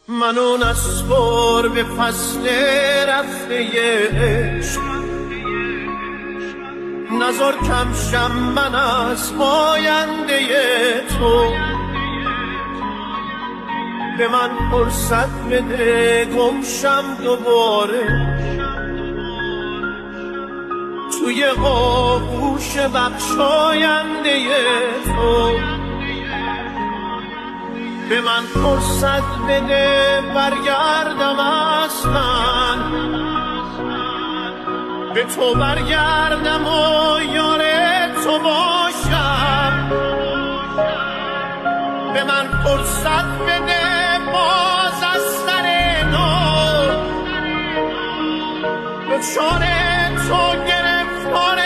من اون اسبار به فصل رفته عشق، نزار کمشم من از پاینده تو. به من فرصت بده گمشم دوباره توی آغوش بخشاینده تو. به من فرصت بده برگردم از من، به تو برگردم و یار تو باشم. به من فرصت بده باز از سر نو، به چاره تو گرفتار